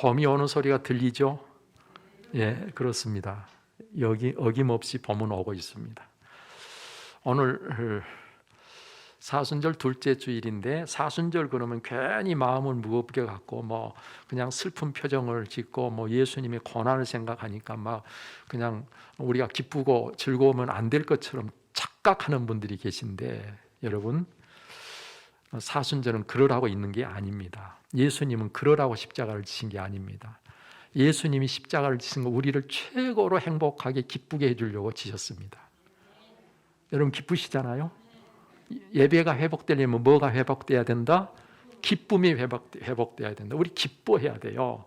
봄이 오는 소리가 들리죠? 예, 그렇습니다. 여기 어김없이 봄은 오고 있습니다. 오늘 사순절 둘째 주일인데, 사순절 그러면 괜히 마음을 무겁게 갖고 뭐 그냥 슬픈 표정을 짓고 뭐 예수님의 고난을 생각하니까 막 그냥 우리가 기쁘고 즐거우면 안 될 것처럼 착각하는 분들이 계신데, 여러분, 사순절은 그러라고 있는 게 아닙니다. 예수님은 그러라고 십자가를 지신 게 아닙니다. 예수님이 십자가를 지신 거 우리를 최고로 행복하게 기쁘게 해주려고 지셨습니다. 여러분 기쁘시잖아요? 예배가 회복되려면 뭐가 회복돼야 된다? 기쁨이 회복돼야 된다. 우리 기뻐해야 돼요.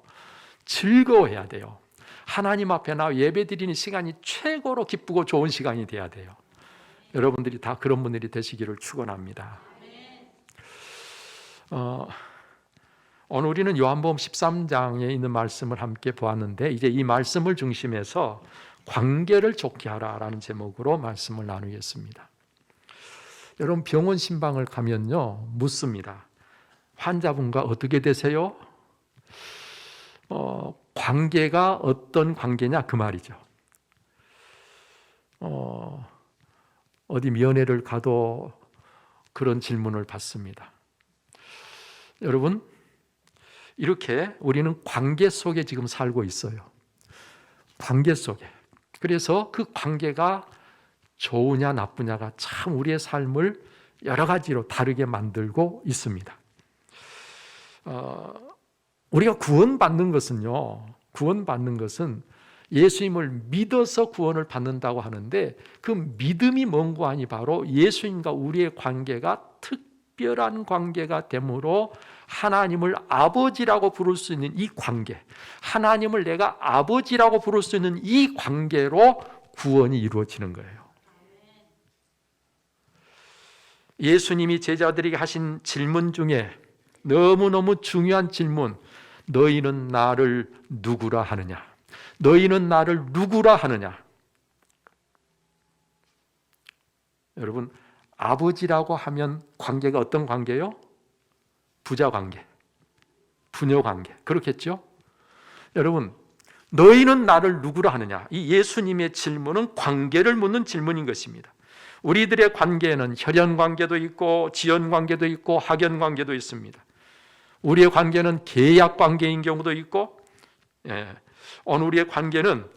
즐거워해야 돼요. 하나님 앞에 나와 예배 드리는 시간이 최고로 기쁘고 좋은 시간이 돼야 돼요. 여러분들이 다 그런 분들이 되시기를 축원합니다. 오늘 우리는 요한복음 13장에 있는 말씀을 함께 보았는데, 이제 이 말씀을 중심해서 관계를 좋게 하라라는 제목으로 말씀을 나누겠습니다. 여러분, 병원 신방을 가면요 묻습니다. 환자분과 어떻게 되세요? 관계가 어떤 관계냐 그 말이죠. 어디 면회를 가도 그런 질문을 받습니다. 여러분, 이렇게 우리는 관계 속에 지금 살고 있어요. 관계 속에. 그래서 그 관계가 좋으냐 나쁘냐가 참 우리의 삶을 여러 가지로 다르게 만들고 있습니다. 우리가 구원받는 것은 예수님을 믿어서 구원을 받는다고 하는데, 그 믿음이 뭔고 하니 바로 예수님과 우리의 관계가 특별한 관계가 되므로 하나님을 아버지라고 부를 수 있는 이 관계, 하나님을 내가 아버지라고 부를 수 있는 이 관계로 구원이 이루어지는 거예요. 예수님이 제자들에게 하신 질문 중에 너무너무 중요한 질문, 너희는 나를 누구라 하느냐? 너희는 나를 누구라 하느냐? 여러분, 아버지라고 하면 관계가 어떤 관계요? 부자 관계, 부녀 관계, 그렇겠죠? 여러분, 너희는 나를 누구라 하느냐? 이 예수님의 질문은 관계를 묻는 질문인 것입니다. 우리들의 관계에는 혈연 관계도 있고 지연 관계도 있고 학연 관계도 있습니다. 우리의 관계는 계약 관계인 경우도 있고, 오늘 우리의 관계는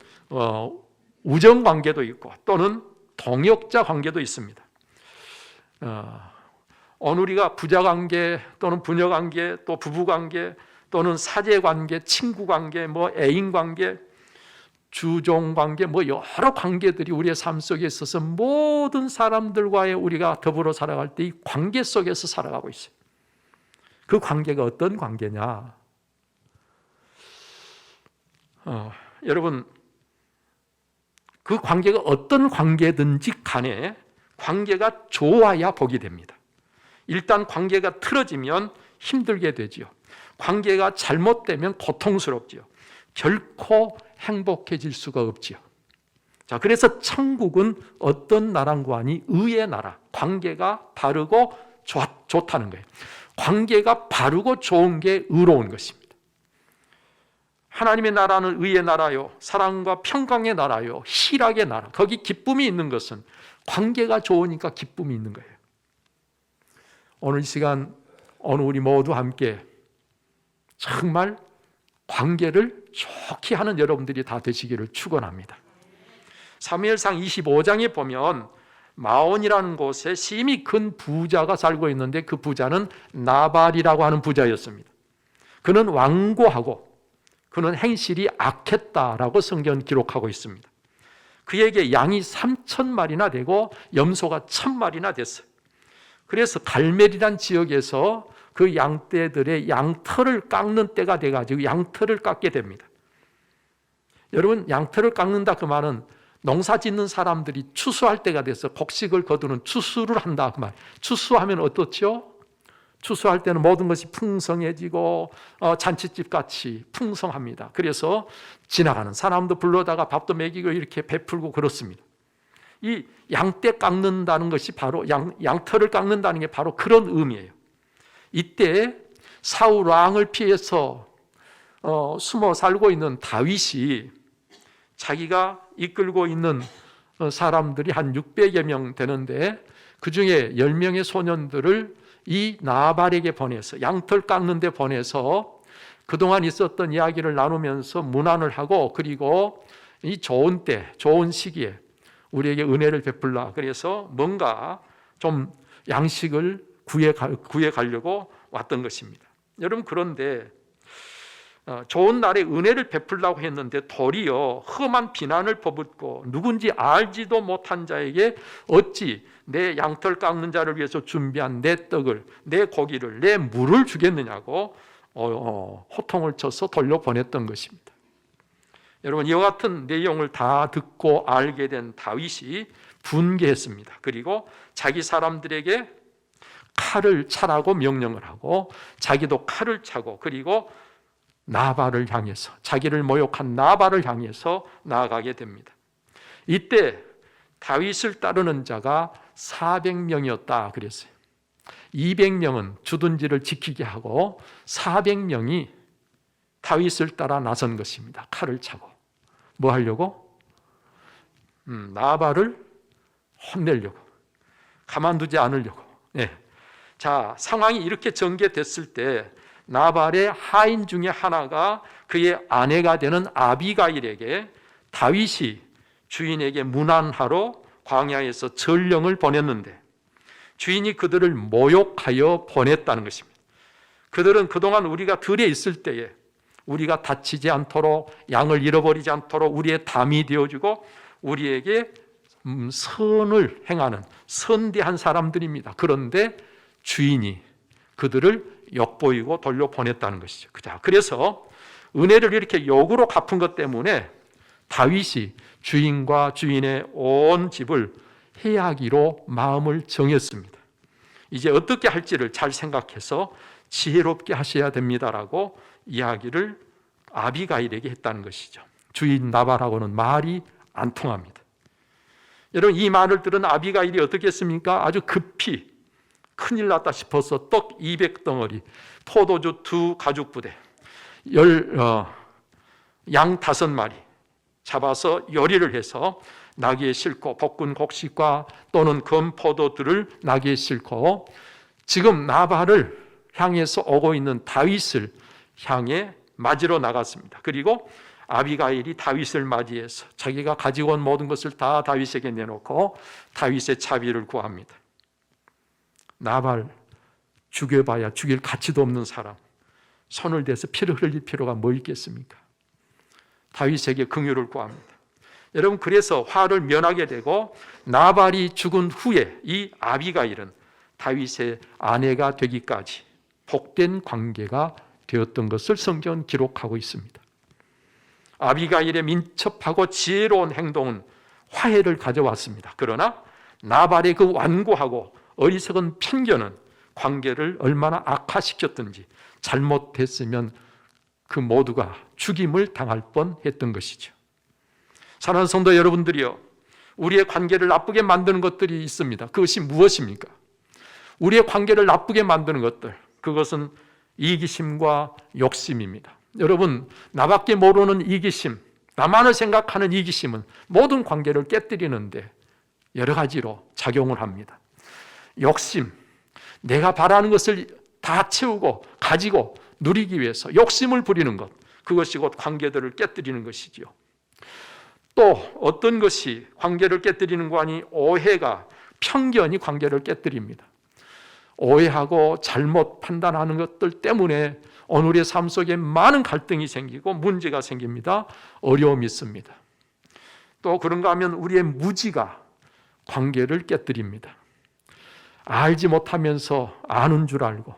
우정 관계도 있고 또는 동역자 관계도 있습니다. 오늘 우리가 부자 관계 또는 부녀 관계, 또 부부 관계 또는 사제 관계, 친구 관계, 뭐 애인 관계, 주종 관계, 뭐 여러 관계들이 우리의 삶 속에 있어서 모든 사람들과의 우리가 더불어 살아갈 때 이 관계 속에서 살아가고 있어요. 그 관계가 어떤 관계냐? 여러분, 그 관계가 어떤 관계든지 간에 관계가 좋아야 복이 됩니다. 일단 관계가 틀어지면 힘들게 되지요. 관계가 잘못되면 고통스럽지요. 결코 행복해질 수가 없지요. 자, 그래서 천국은 어떤 나라인고 하니 의의 나라, 관계가 바르고 좋다는 거예요. 관계가 바르고 좋은 게 의로운 것입니다. 하나님의 나라는 의의 나라요, 사랑과 평강의 나라요, 희락의 나라. 거기 기쁨이 있는 것은 관계가 좋으니까 기쁨이 있는 거예요. 오늘 이 시간 오늘 우리 모두 함께 정말 관계를 좋게 하는 여러분들이 다 되시기를 축원합니다. 사무엘상 25장에 보면 마온이라는 곳에 심히 큰 부자가 살고 있는데, 그 부자는 나발이라고 하는 부자였습니다. 그는 완고하고 그는 행실이 악했다라고 성경은 기록하고 있습니다. 그에게 양이 3,000마리나 되고 염소가 1,000마리나 됐어요. 그래서 갈멜이란 지역에서 그 양떼들의 양털을 깎는 때가 돼가지고 양털을 깎게 됩니다. 여러분, 양털을 깎는다 그 말은 농사 짓는 사람들이 추수할 때가 돼서 곡식을 거두는 추수를 한다 그 말. 추수하면 어떻죠? 추수할 때는 모든 것이 풍성해지고 잔치집 같이 풍성합니다. 그래서 지나가는 사람도 불러다가 밥도 먹이고 이렇게 베풀고 그렇습니다. 이 양떼 깎는다는 것이 바로 양털을 깎는다는 게 바로 그런 의미예요. 이때 사울 왕을 피해서 숨어 살고 있는 다윗이 자기가 이끌고 있는 사람들이 한 600여 명 되는데 그 중에 10명의 소년들을 이 나발에게 보내서 양털 깎는 데 보내서 그동안 있었던 이야기를 나누면서 문안을 하고, 그리고 이 좋은 때, 좋은 시기에 우리에게 은혜를 베풀라. 그래서 뭔가 좀 양식을 구해 가려고 왔던 것입니다. 여러분, 그런데 좋은 날에 은혜를 베풀라고 했는데 도리어 험한 비난을 퍼붓고 누군지 알지도 못한 자에게 어찌 내 양털 깎는 자를 위해서 준비한 내 떡을, 내 고기를, 내 물을 주겠느냐고 호통을 쳐서 돌려보냈던 것입니다. 여러분, 이와 같은 내용을 다 듣고 알게 된 다윗이 분개했습니다. 그리고 자기 사람들에게 칼을 차라고 명령을 하고 자기도 칼을 차고, 그리고 나발을 향해서, 자기를 모욕한 나발을 향해서 나아가게 됩니다. 이때 다윗을 따르는 자가 400명이었다 그랬어요. 200명은 주둔지를 지키게 하고 400명이 다윗을 따라 나선 것입니다. 칼을 차고. 뭐 하려고? 나발을 혼내려고, 가만두지 않으려고. 네. 자, 상황이 이렇게 전개됐을 때 나발의 하인 중에 하나가 그의 아내가 되는 아비가일에게 다윗이 주인에게 문안하러 광야에서 전령을 보냈는데 주인이 그들을 모욕하여 보냈다는 것입니다. 그들은 그동안 우리가 들에 있을 때에 우리가 다치지 않도록, 양을 잃어버리지 않도록 우리의 담이 되어주고 우리에게 선을 행하는 선대한 사람들입니다. 그런데 주인이 그들을 엿보이고 돌려보냈다는 것이죠. 그래서 은혜를 이렇게 역으로 갚은 것 때문에 다윗이 주인과 주인의 온 집을 해하기로 마음을 정했습니다. 이제 어떻게 할지를 잘 생각해서 지혜롭게 하셔야 됩니다라고 이야기를 아비가일에게 했다는 것이죠. 주인 나발하고는 말이 안 통합니다. 여러분, 이 말을 들은 아비가일이 어떻게 했습니까? 아주 급히 큰일 났다 싶어서 떡 200덩어리, 포도주 2 가죽부대, 양 5마리 잡아서 요리를 해서 나귀에 싣고, 볶은 곡식과 또는 건포도들을 나귀에 싣고 지금 나발을 향해서 오고 있는 다윗을 향해 맞으러 나갔습니다. 그리고 아비가일이 다윗을 맞이해서 자기가 가지고 온 모든 것을 다 다윗에게 내놓고 다윗의 자비를 구합니다. 나발 죽여봐야 죽일 가치도 없는 사람, 손을 대서 피를 흘릴 필요가 뭐 있겠습니까? 다윗에게 긍휼을 구합니다. 여러분, 그래서 화를 면하게 되고 나발이 죽은 후에 이 아비가일은 다윗의 아내가 되기까지 복된 관계가 되었던 것을 성경은 기록하고 있습니다. 아비가일의 민첩하고 지혜로운 행동은 화해를 가져왔습니다. 그러나 나발의 그 완고하고 어리석은 편견은 관계를 얼마나 악화시켰든지 잘못했으면 그 모두가 죽임을 당할 뻔했던 것이죠. 사랑하는 성도 여러분들이요, 우리의 관계를 나쁘게 만드는 것들이 있습니다. 그것이 무엇입니까? 우리의 관계를 나쁘게 만드는 것들, 그것은 이기심과 욕심입니다. 여러분, 나밖에 모르는 이기심, 나만을 생각하는 이기심은 모든 관계를 깨뜨리는데 여러 가지로 작용을 합니다. 욕심, 내가 바라는 것을 다 채우고 가지고 누리기 위해서 욕심을 부리는 것, 그것이 곧 관계들을 깨뜨리는 것이지요. 또 어떤 것이 관계를 깨뜨리는 거 아니? 오해가, 편견이 관계를 깨뜨립니다. 오해하고 잘못 판단하는 것들 때문에 오늘의 삶 속에 많은 갈등이 생기고 문제가 생깁니다. 어려움이 있습니다. 또 그런가 하면 우리의 무지가 관계를 깨뜨립니다. 알지 못하면서 아는 줄 알고.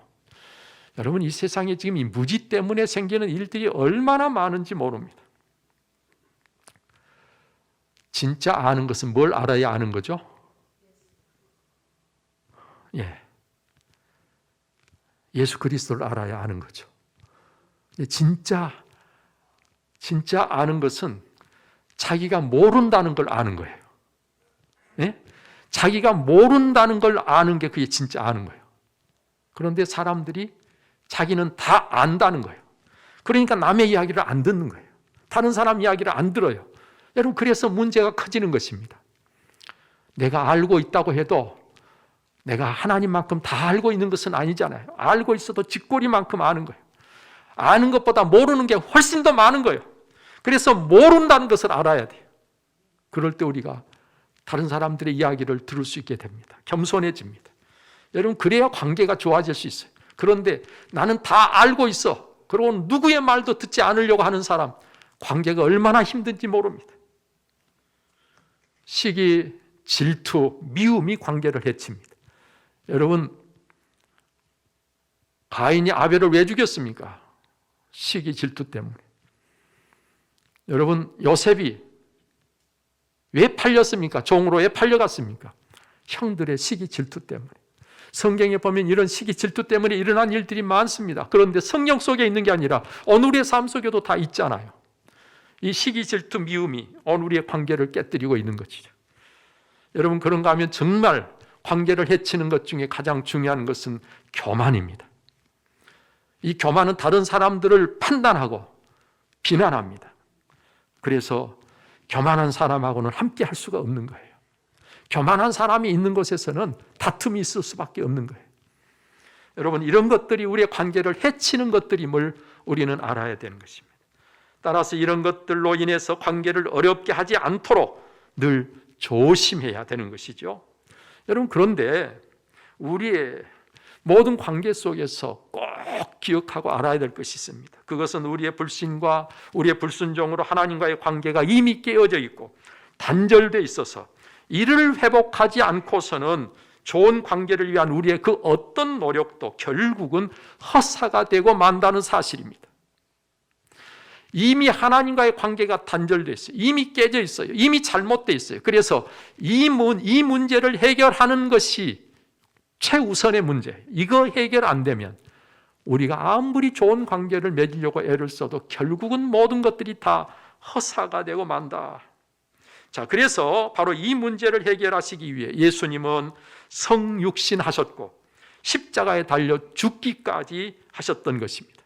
여러분, 이 세상에 지금 이 무지 때문에 생기는 일들이 얼마나 많은지 모릅니다. 진짜 아는 것은 뭘 알아야 아는 거죠? 예수 그리스도를 알아야 아는 거죠. 진짜 아는 것은 자기가 모른다는 걸 아는 거예요. 자기가 모른다는 걸 아는 게 그게 진짜 아는 거예요. 그런데 사람들이 자기는 다 안다는 거예요. 그러니까 남의 이야기를 안 듣는 거예요. 다른 사람 이야기를 안 들어요. 여러분, 그래서 문제가 커지는 것입니다. 내가 알고 있다고 해도 내가 하나님만큼 다 알고 있는 것은 아니잖아요. 알고 있어도 쥐꼬리만큼 아는 거예요. 아는 것보다 모르는 게 훨씬 더 많은 거예요. 그래서 모른다는 것을 알아야 돼요. 그럴 때 우리가 다른 사람들의 이야기를 들을 수 있게 됩니다. 겸손해집니다. 여러분, 그래야 관계가 좋아질 수 있어요. 그런데 나는 다 알고 있어. 그리고 누구의 말도 듣지 않으려고 하는 사람, 관계가 얼마나 힘든지 모릅니다. 시기, 질투, 미움이 관계를 해칩니다. 여러분, 가인이 아벨을 왜 죽였습니까? 시기, 질투 때문에. 여러분, 요셉이 왜 팔렸습니까? 종으로 왜 팔려갔습니까? 형들의 시기, 질투 때문에. 성경에 보면 이런 시기, 질투 때문에 일어난 일들이 많습니다. 그런데 성경 속에 있는 게 아니라 오늘의 삶 속에도 다 있잖아요. 이 시기, 질투, 미움이 오늘의 관계를 깨뜨리고 있는 것이죠. 여러분, 그런가 하면 정말 관계를 해치는 것 중에 가장 중요한 것은 교만입니다. 이 교만은 다른 사람들을 판단하고 비난합니다. 그래서 교만한 사람하고는 함께 할 수가 없는 거예요. 교만한 사람이 있는 곳에서는 다툼이 있을 수밖에 없는 거예요. 여러분, 이런 것들이 우리의 관계를 해치는 것들임을 우리는 알아야 되는 것입니다. 따라서 이런 것들로 인해서 관계를 어렵게 하지 않도록 늘 조심해야 되는 것이죠. 여러분, 그런데 우리의 모든 관계 속에서 꼭 기억하고 알아야 될 것이 있습니다. 그것은 우리의 불신과 우리의 불순종으로 하나님과의 관계가 이미 깨어져 있고 단절되어 있어서 이를 회복하지 않고서는 좋은 관계를 위한 우리의 그 어떤 노력도 결국은 허사가 되고 만다는 사실입니다. 이미 하나님과의 관계가 단절되어 있어요. 이미 깨져 있어요. 이미 잘못되어 있어요. 그래서 이 문제를 해결하는 것이 최우선의 문제예요. 이거 해결 안 되면 우리가 아무리 좋은 관계를 맺으려고 애를 써도 결국은 모든 것들이 다 허사가 되고 만다. 자, 그래서 바로 이 문제를 해결하시기 위해 예수님은 성육신하셨고 십자가에 달려 죽기까지 하셨던 것입니다.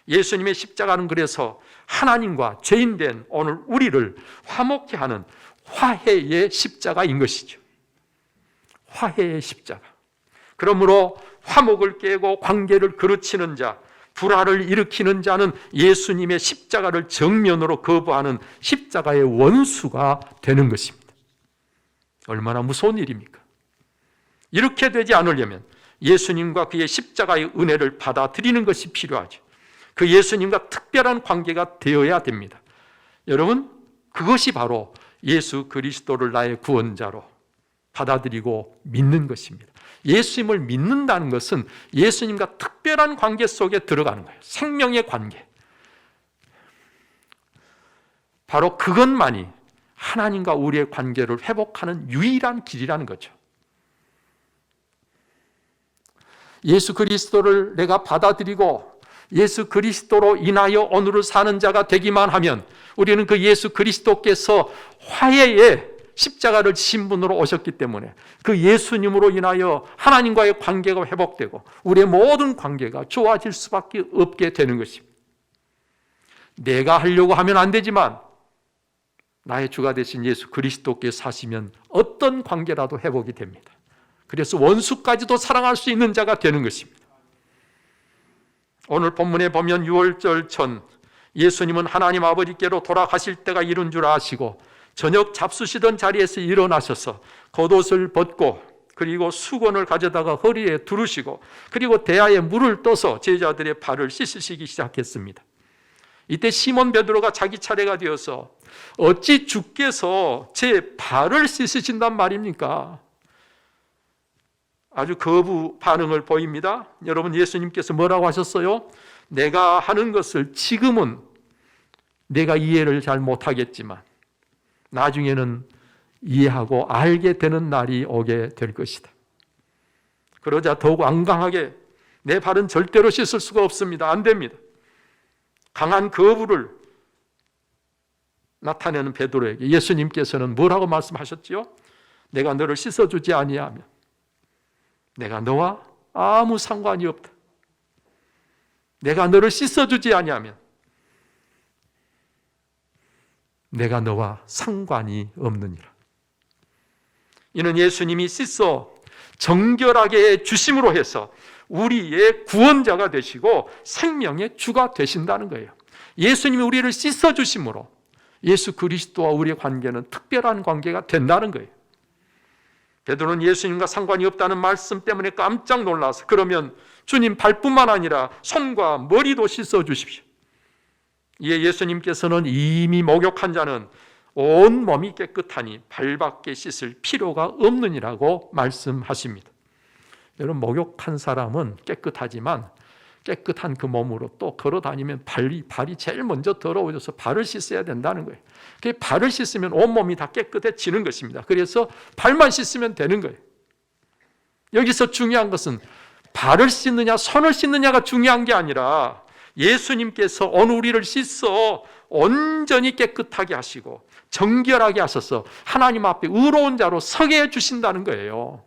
예수님의 십자가는 그래서 하나님과 죄인된 오늘 우리를 화목케 하는 화해의 십자가인 것이죠. 화해의 십자가. 그러므로 화목을 깨고 관계를 그르치는 자, 불화를 일으키는 자는 예수님의 십자가를 정면으로 거부하는 십자가의 원수가 되는 것입니다. 얼마나 무서운 일입니까? 이렇게 되지 않으려면 예수님과 그의 십자가의 은혜를 받아들이는 것이 필요하죠. 그 예수님과 특별한 관계가 되어야 됩니다. 여러분, 그것이 바로 예수 그리스도를 나의 구원자로 받아들이고 믿는 것입니다. 예수님을 믿는다는 것은 예수님과 특별한 관계 속에 들어가는 거예요. 생명의 관계. 바로 그것만이 하나님과 우리의 관계를 회복하는 유일한 길이라는 거죠. 예수 그리스도를 내가 받아들이고 예수 그리스도로 인하여 오늘을 사는 자가 되기만 하면 우리는 그 예수 그리스도께서 화해의 십자가를 신분으로 오셨기 때문에 그 예수님으로 인하여 하나님과의 관계가 회복되고 우리의 모든 관계가 좋아질 수밖에 없게 되는 것입니다. 내가 하려고 하면 안 되지만 나의 주가 되신 예수 그리스도께서 사시면 어떤 관계라도 회복이 됩니다. 그래서 원수까지도 사랑할 수 있는 자가 되는 것입니다. 오늘 본문에 보면 유월절 전 예수님은 하나님 아버지께로 돌아가실 때가 이른 줄 아시고 저녁 잡수시던 자리에서 일어나셔서 겉옷을 벗고 그리고 수건을 가져다가 허리에 두르시고 그리고 대야에 물을 떠서 제자들의 발을 씻으시기 시작했습니다. 이때 시몬 베드로가 자기 차례가 되어서 어찌 주께서 제 발을 씻으신단 말입니까? 아주 거부 반응을 보입니다. 여러분, 예수님께서 뭐라고 하셨어요? 내가 하는 것을 지금은 내가 이해를 잘 못하겠지만 나중에는 이해하고 알게 되는 날이 오게 될 것이다. 그러자 더욱 완강하게 내 발은 절대로 씻을 수가 없습니다. 안 됩니다. 강한 거부를 나타내는 베드로에게 예수님께서는 뭐라고 말씀하셨지요? 내가 너를 씻어주지 아니하면 내가 너와 아무 상관이 없다. 내가 너를 씻어주지 아니하면 내가 너와 상관이 없느니라. 이는 예수님이 씻어 정결하게 주심으로 해서 우리의 구원자가 되시고 생명의 주가 되신다는 거예요. 예수님이 우리를 씻어 주심으로 예수 그리스도와 우리의 관계는 특별한 관계가 된다는 거예요. 베드로는 예수님과 상관이 없다는 말씀 때문에 깜짝 놀라서 그러면 주님 발뿐만 아니라 손과 머리도 씻어 주십시오. 이에 예수님께서는 이미 목욕한 자는 온 몸이 깨끗하니 발밖에 씻을 필요가 없느니라고 말씀하십니다. 여러분, 목욕한 사람은 깨끗하지만 깨끗한 그 몸으로 또 걸어 다니면 발이 제일 먼저 더러워져서 발을 씻어야 된다는 거예요. 발을 씻으면 온몸이 다 깨끗해지는 것입니다. 그래서 발만 씻으면 되는 거예요. 여기서 중요한 것은 발을 씻느냐 손을 씻느냐가 중요한 게 아니라 예수님께서 오늘 우리를 씻어 온전히 깨끗하게 하시고 정결하게 하셔서 하나님 앞에 의로운 자로 서게 해주신다는 거예요.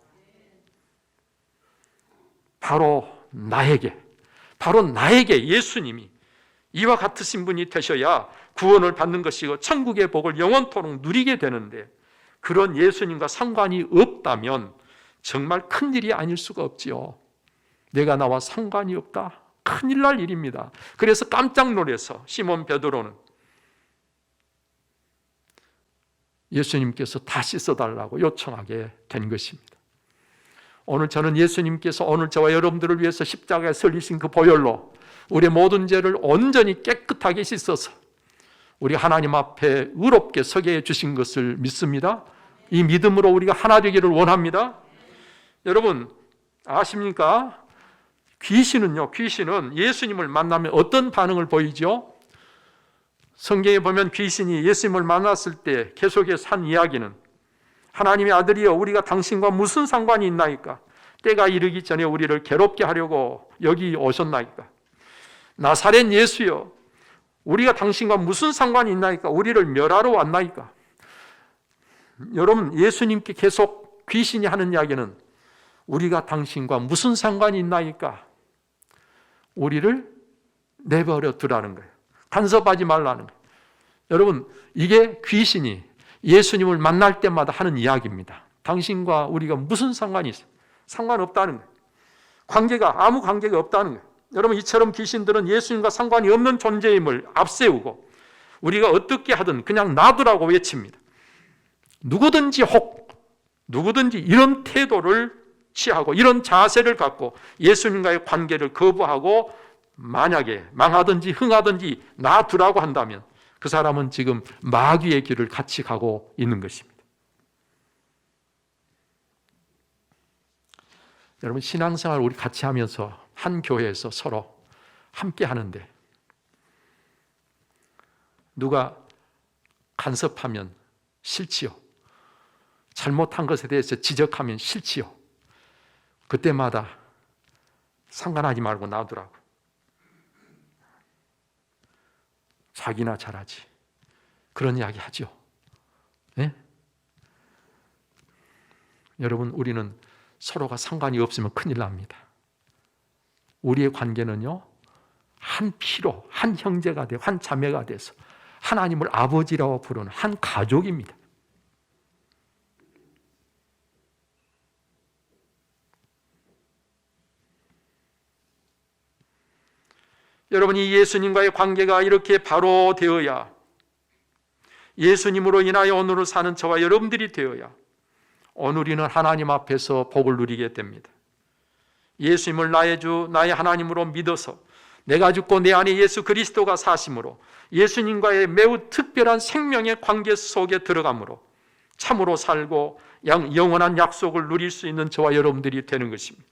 바로 나에게 예수님이 이와 같으신 분이 되셔야 구원을 받는 것이고 천국의 복을 영원토록 누리게 되는데, 그런 예수님과 상관이 없다면 정말 큰일이 아닐 수가 없지요. 내가 나와 상관이 없다? 큰일 날 일입니다. 그래서 깜짝 놀라서 시몬 베드로는 예수님께서 다 씻어달라고 요청하게 된 것입니다. 오늘 저는 예수님께서 오늘 저와 여러분들을 위해서 십자가에 설리신 그 보혈로 우리의 모든 죄를 온전히 깨끗하게 씻어서 우리 하나님 앞에 의롭게 서게 해주신 것을 믿습니다. 이 믿음으로 우리가 하나 되기를 원합니다. 여러분 아십니까? 귀신은 예수님을 만나면 어떤 반응을 보이죠? 성경에 보면 귀신이 예수님을 만났을 때 계속해서 한 이야기는 하나님의 아들이여 우리가 당신과 무슨 상관이 있나이까? 때가 이르기 전에 우리를 괴롭게 하려고 여기 오셨나이까? 나사렛 예수여 우리가 당신과 무슨 상관이 있나이까? 우리를 멸하러 왔나이까? 여러분 예수님께 계속 귀신이 하는 이야기는 우리가 당신과 무슨 상관이 있나이까? 우리를 내버려 두라는 거예요. 간섭하지 말라는 거예요. 여러분 이게 귀신이 예수님을 만날 때마다 하는 이야기입니다. 당신과 우리가 무슨 상관이 있어요? 상관없다는 거예요. 아무 관계가 없다는 거예요. 여러분 이처럼 귀신들은 예수님과 상관이 없는 존재임을 앞세우고 우리가 어떻게 하든 그냥 놔두라고 외칩니다. 누구든지 이런 태도를 취하고 이런 자세를 갖고 예수님과의 관계를 거부하고 만약에 망하든지 흥하든지 놔두라고 한다면 그 사람은 지금 마귀의 길을 같이 가고 있는 것입니다. 여러분 신앙생활 우리 같이 하면서 한 교회에서 서로 함께 하는데 누가 간섭하면 싫지요. 잘못한 것에 대해서 지적하면 싫지요. 그때마다 상관하지 말고 놔두라고. 자기나 잘하지. 그런 이야기 하죠. 네? 여러분 우리는 서로가 상관이 없으면 큰일 납니다. 우리의 관계는요 한 피로 한 형제가 되고 한 자매가 돼서 하나님을 아버지라고 부르는 한 가족입니다. 여러분이 예수님과의 관계가 이렇게 바로 되어야, 예수님으로 인하여 오늘을 사는 저와 여러분들이 되어야 오늘 우리는 하나님 앞에서 복을 누리게 됩니다. 예수님을 나의 주 나의 하나님으로 믿어서 내가 죽고 내 안에 예수 그리스도가 사심으로 예수님과의 매우 특별한 생명의 관계 속에 들어감으로 참으로 살고 영원한 약속을 누릴 수 있는 저와 여러분들이 되는 것입니다.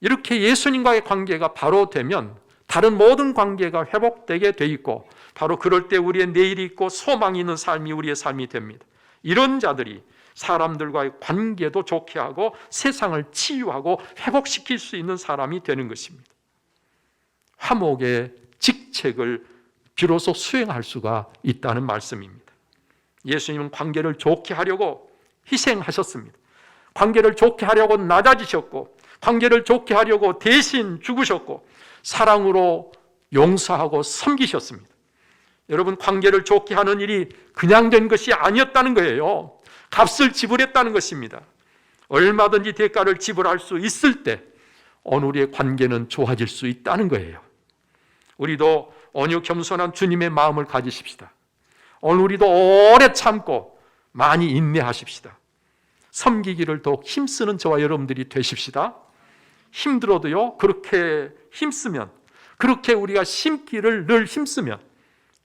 이렇게 예수님과의 관계가 바로 되면 다른 모든 관계가 회복되게 돼 있고 바로 그럴 때 우리의 내일이 있고 소망이 있는 삶이 우리의 삶이 됩니다. 이런 자들이 사람들과의 관계도 좋게 하고 세상을 치유하고 회복시킬 수 있는 사람이 되는 것입니다. 화목의 직책을 비로소 수행할 수가 있다는 말씀입니다. 예수님은 관계를 좋게 하려고 희생하셨습니다. 관계를 좋게 하려고 낮아지셨고 관계를 좋게 하려고 대신 죽으셨고 사랑으로 용서하고 섬기셨습니다. 여러분, 관계를 좋게 하는 일이 그냥 된 것이 아니었다는 거예요. 값을 지불했다는 것입니다. 얼마든지 대가를 지불할 수 있을 때 오늘 우리의 관계는 좋아질 수 있다는 거예요. 우리도 온유 겸손한 주님의 마음을 가지십시다. 오늘 우리도 오래 참고 많이 인내하십시다. 섬기기를 더욱 힘쓰는 저와 여러분들이 되십시다. 힘들어도요, 그렇게 힘쓰면, 그렇게 우리가 심기를 늘 힘쓰면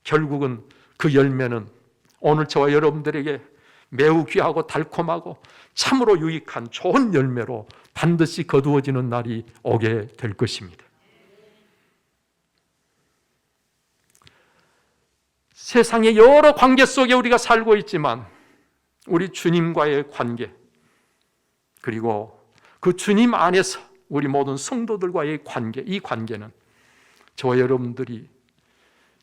결국은 그 열매는 오늘 저와 여러분들에게 매우 귀하고 달콤하고 참으로 유익한 좋은 열매로 반드시 거두어지는 날이 오게 될 것입니다. 세상의 여러 관계 속에 우리가 살고 있지만 우리 주님과의 관계, 그리고 그 주님 안에서 우리 모든 성도들과의 관계, 이 관계는 저와 여러분들이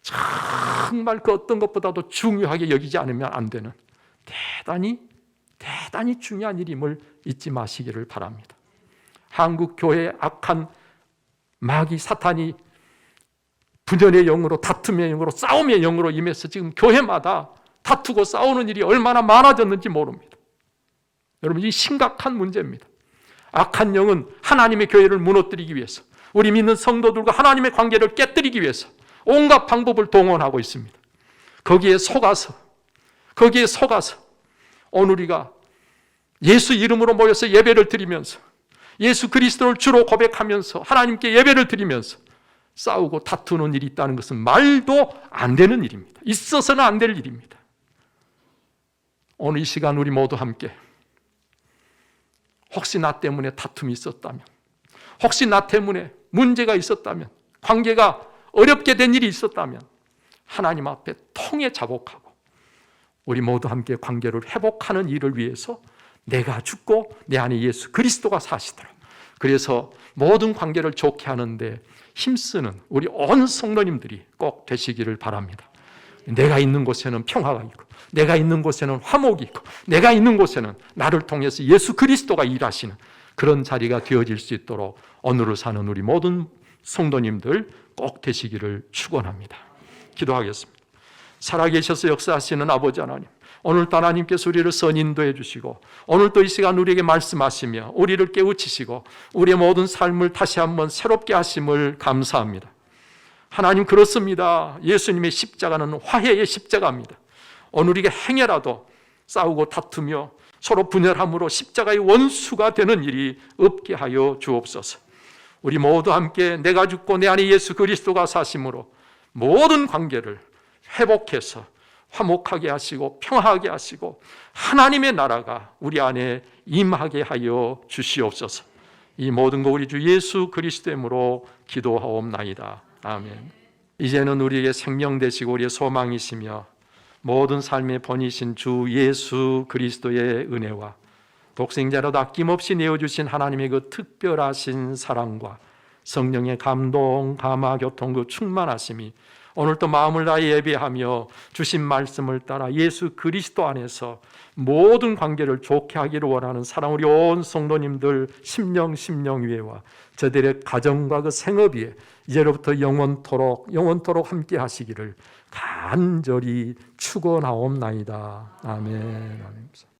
정말 그 어떤 것보다도 중요하게 여기지 않으면 안 되는 대단히 중요한 일임을 잊지 마시기를 바랍니다. 한국 교회의 악한 마귀 사탄이 분열의 영으로, 다툼의 영으로, 싸움의 영으로 임해서 지금 교회마다 다투고 싸우는 일이 얼마나 많아졌는지 모릅니다. 여러분, 이 심각한 문제입니다. 악한 영은 하나님의 교회를 무너뜨리기 위해서, 우리 믿는 성도들과 하나님의 관계를 깨뜨리기 위해서 온갖 방법을 동원하고 있습니다. 거기에 속아서 오늘 우리가 예수 이름으로 모여서 예배를 드리면서, 예수 그리스도를 주로 고백하면서 하나님께 예배를 드리면서 싸우고 다투는 일이 있다는 것은 말도 안 되는 일입니다. 있어서는 안 될 일입니다. 오늘 이 시간 우리 모두 함께, 혹시 나 때문에 다툼이 있었다면, 혹시 나 때문에 문제가 있었다면, 관계가 어렵게 된 일이 있었다면 하나님 앞에 통해 자복하고 우리 모두 함께 관계를 회복하는 일을 위해서 내가 죽고 내 안에 예수 그리스도가 사시도록, 그래서 모든 관계를 좋게 하는데 힘쓰는 우리 온 성도님들이 꼭 되시기를 바랍니다. 내가 있는 곳에는 평화가 있고, 내가 있는 곳에는 화목이 있고, 내가 있는 곳에는 나를 통해서 예수 그리스도가 일하시는 그런 자리가 되어질 수 있도록 오늘을 사는 우리 모든 성도님들 꼭 되시기를 축원합니다. 기도하겠습니다. 살아계셔서 역사하시는 아버지 하나님, 오늘도 하나님께서 우리를 선인도해 주시고 오늘도 이 시간 우리에게 말씀하시며 우리를 깨우치시고 우리의 모든 삶을 다시 한번 새롭게 하심을 감사합니다. 하나님, 그렇습니다. 예수님의 십자가는 화해의 십자가입니다. 오늘 우리가 행여라도 싸우고 다투며 서로 분열함으로 십자가의 원수가 되는 일이 없게 하여 주옵소서. 우리 모두 함께 내가 죽고 내 안에 예수 그리스도가 사심으로 모든 관계를 회복해서 화목하게 하시고 평화하게 하시고 하나님의 나라가 우리 안에 임하게 하여 주시옵소서. 이 모든 거 우리 주 예수 그리스도의 이름으로 기도하옵나이다. 아멘. 이제는 우리에게 생명 되시고 우리의 소망이시며 모든 삶의 본이신 주 예수 그리스도의 은혜와 독생자로도 아낌없이 내어주신 하나님의 그 특별하신 사랑과 성령의 감동, 감화, 교통, 그 충만하심이 오늘도 마음을 다해 예배하며 주신 말씀을 따라 예수 그리스도 안에서 모든 관계를 좋게 하기를 원하는 사랑 우리 온 성도님들 심령 위에와 저들의 가정과 그 생업 위에 이제로부터 영원토록 함께 하시기를 간절히 축원하옵나이다. 아멘.